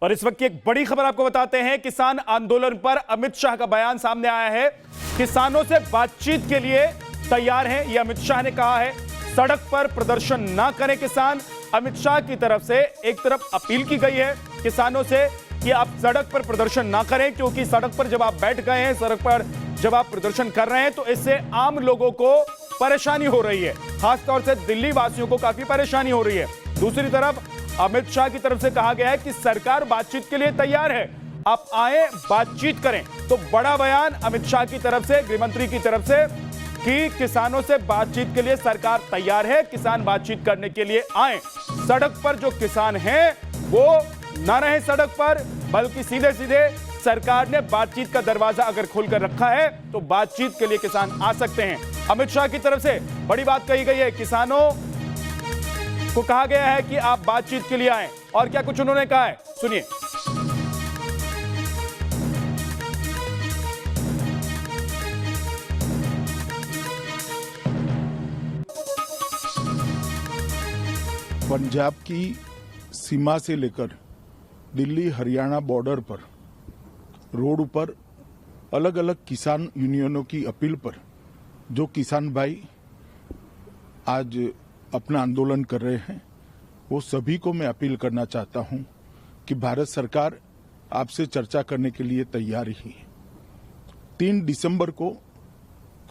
और इस वक्त की एक बड़ी खबर आपको बताते हैं। किसान आंदोलन पर अमित शाह का बयान सामने आया है। किसानों से बातचीत के लिए तैयार हैं, यह अमित शाह ने कहा है। सड़क पर प्रदर्शन ना करें किसान। अमित शाह की तरफ से एक तरफ अपील की गई है किसानों से कि आप सड़क पर प्रदर्शन ना करें, क्योंकि सड़क पर जब आप बैठ गए हैं, सड़क पर जब आप प्रदर्शन कर रहे हैं तो इससे आम लोगों को परेशानी हो रही है। खासतौर से दिल्ली वासियों को काफी परेशानी हो रही है। दूसरी तरफ अमित शाह की तरफ से कहा गया है कि सरकार बातचीत के लिए तैयार है, आप आए बातचीत करें। तो बड़ा बयान अमित शाह की तरफ से, गृहमंत्री की तरफ से, कि किसानों से बातचीत के लिए सरकार तैयार है, किसान बातचीत करने के लिए आए। सड़क पर जो किसान हैं वो ना रहे सड़क पर, बल्कि सीधे सीधे सरकार ने बातचीत का दरवाजा अगर खोलकर रखा है तो बातचीत के लिए किसान आ सकते हैं। अमित शाह की तरफ से बड़ी बात कही गई है। किसानों को कहा गया है कि आप बातचीत के लिए आए। और क्या कुछ उन्होंने कहा है, सुनिए। पंजाब की सीमा से लेकर दिल्ली हरियाणा बॉर्डर पर रोड पर अलग अलग किसान यूनियनों की अपील पर जो किसान भाई आज अपना आंदोलन कर रहे हैं, वो सभी को मैं अपील करना चाहता हूं कि भारत सरकार आपसे चर्चा करने के लिए तैयार ही है। 3 दिसंबर को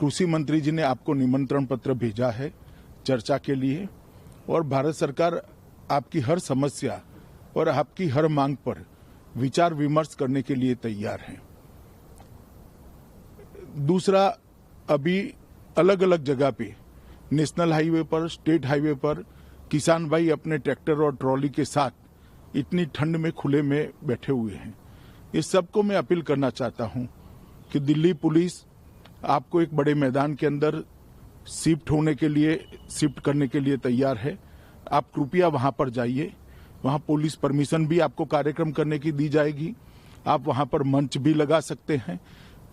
कृषि मंत्री जी ने आपको निमंत्रण पत्र भेजा है चर्चा के लिए, और भारत सरकार आपकी हर समस्या और आपकी हर मांग पर विचार विमर्श करने के लिए तैयार है। दूसरा, अभी अलग अलग जगह पे, नेशनल हाईवे पर, स्टेट हाईवे पर किसान भाई अपने ट्रैक्टर और ट्रॉली के साथ इतनी ठंड में खुले में बैठे हुए हैं। इस सबको मैं अपील करना चाहता हूं कि दिल्ली पुलिस आपको एक बड़े मैदान के अंदर शिफ्ट करने के लिए तैयार है। आप कृपया वहां पर जाइए, वहां पुलिस परमिशन भी आपको कार्यक्रम करने की दी जाएगी। आप वहां पर मंच भी लगा सकते हैं,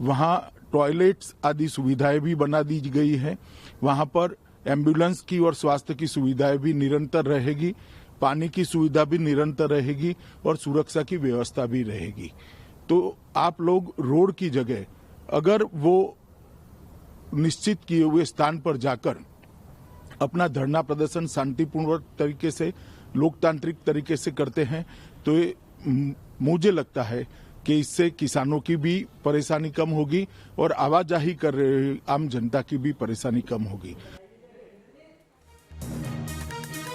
वहां टॉयलेट्स आदि सुविधाएं भी बना दी गई है, वहां पर एम्बुलेंस की और स्वास्थ्य की सुविधाएं भी निरंतर रहेगी, पानी की सुविधा भी निरंतर रहेगी और सुरक्षा की व्यवस्था भी रहेगी। तो आप लोग रोड की जगह अगर वो निश्चित किए हुए स्थान पर जाकर अपना धरना प्रदर्शन शांतिपूर्ण तरीके से, लोकतांत्रिक तरीके से करते हैं तो मुझे लगता है कि इससे किसानों की भी परेशानी कम होगी और आवाजाही कर रहे आम जनता की भी परेशानी कम होगी।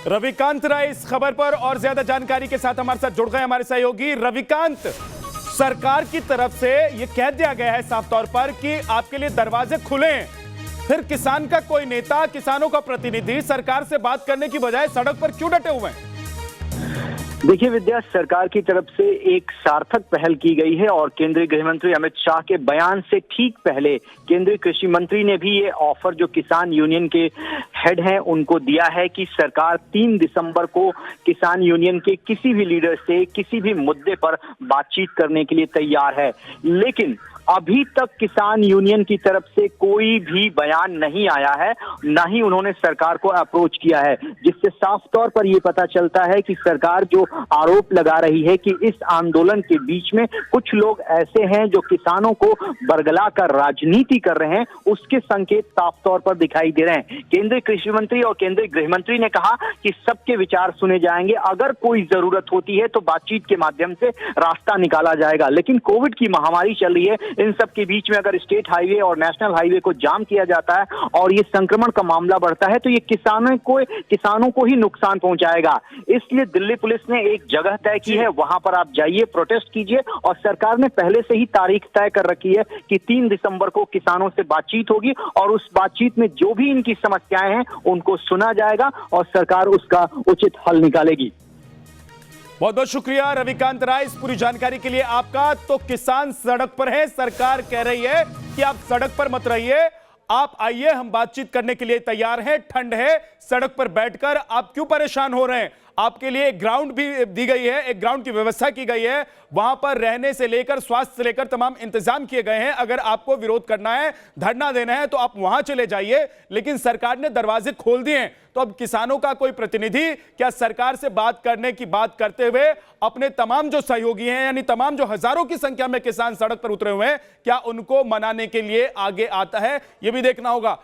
रविकांत राय इस खबर पर और ज्यादा जानकारी के साथ हमारे साथ जुड़ गए हमारे सहयोगी। रविकांत, सरकार की तरफ से यह कह दिया गया है साफ तौर पर कि आपके लिए दरवाजे खुले हैं, फिर किसान का कोई नेता, किसानों का प्रतिनिधि सरकार से बात करने की बजाय सड़क पर क्यों डटे हुए हैं? देखिए विद्या, सरकार की तरफ से एक सार्थक पहल की गई है और केंद्रीय गृह मंत्री अमित शाह के बयान से ठीक पहले केंद्रीय कृषि मंत्री ने भी ये ऑफर जो किसान यूनियन के हेड हैं उनको दिया है कि सरकार 3 दिसंबर को किसान यूनियन के किसी भी लीडर से किसी भी मुद्दे पर बातचीत करने के लिए तैयार है। लेकिन अभी तक किसान यूनियन की तरफ से कोई भी बयान नहीं आया है, ना ही उन्होंने सरकार को अप्रोच किया है, जिससे साफ तौर पर यह पता चलता है कि सरकार जो आरोप लगा रही है कि इस आंदोलन के बीच में कुछ लोग ऐसे हैं जो किसानों को बरगला कर राजनीति कर रहे हैं, उसके संकेत साफ तौर पर दिखाई दे रहे हैं। केंद्रीय कृषि मंत्री और केंद्रीय गृह मंत्री ने कहा कि सबके विचार सुने जाएंगे, अगर कोई जरूरत होती है तो बातचीत के माध्यम से रास्ता निकाला जाएगा। लेकिन कोविड की महामारी चल रही है, इन सब के बीच में अगर स्टेट हाईवे और नेशनल हाईवे को जाम किया जाता है और ये संक्रमण का मामला बढ़ता है तो ये किसानों को ही नुकसान पहुंचाएगा। इसलिए दिल्ली पुलिस ने एक जगह तय की है, वहां पर आप जाइए, प्रोटेस्ट कीजिए, और सरकार ने पहले से ही तारीख तय कर रखी है कि 3 दिसंबर को किसानों से बातचीत होगी और उस बातचीत में जो भी इनकी समस्याएं हैं उनको सुना जाएगा और सरकार उसका उचित हल निकालेगी। बहुत बहुत शुक्रिया रविकांत राय इस पूरी जानकारी के लिए आपका। तो किसान सड़क पर है, सरकार कह रही है कि आप सड़क पर मत रहिए, आप आइए, हम बातचीत करने के लिए तैयार हैं। ठंड है, सड़क पर बैठकर आप क्यों परेशान हो रहे हैं? आपके लिए एक ग्राउंड भी दी गई है, एक ग्राउंड की व्यवस्था की गई है, वहां पर रहने से लेकर स्वास्थ्य से लेकर तमाम इंतजाम किए गए हैं। अगर आपको विरोध करना है, धरना देना है तो आप वहां चले जाइए, लेकिन सरकार ने दरवाजे खोल दिए हैं। तो अब किसानों का कोई प्रतिनिधि क्या सरकार से बात करने की बात करते हुए अपने तमाम जो सहयोगी हैं, यानी तमाम जो हजारों की संख्या में किसान सड़क पर उतरे हुए हैं, क्या उनको मनाने के लिए आगे आता है? यह भी देखना होगा।